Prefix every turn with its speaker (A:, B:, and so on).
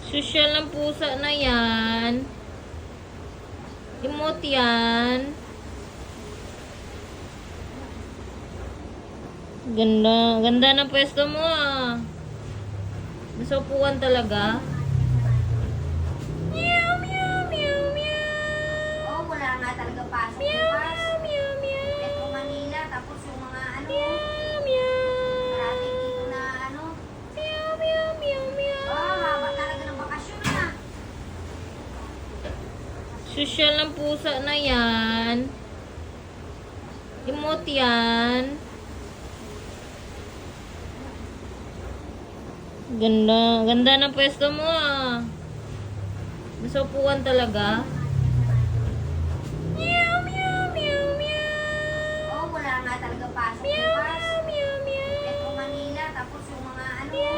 A: Social ng pusa na yan. Emote yan. Ganda. Ganda ng pwesto mo ah. Nasa upuan talaga. Meow, meow, meow, meow.
B: Oh, wala nga talaga pasok
A: Meow,
B: bukas.
A: meow, meow, meow.
B: Metro Manila, tapos yung mga ano,
A: Meow, meow.
B: traffic dito na ano.
A: Meow, meow, meow, meow.
B: Oh, haba talaga ng bakasyon na.
A: Social ng pusa na yan. Emote yan. Ganda. Ganda ng pwesto mo ah. Nasa upuan talaga. Meow, meow, meow, meow.
B: Oh, wala nga talaga pasok
A: Meow,
B: bukas.
A: meow, meow, meow.
B: Metro Manila, tapos yung mga ano,
A: Meow,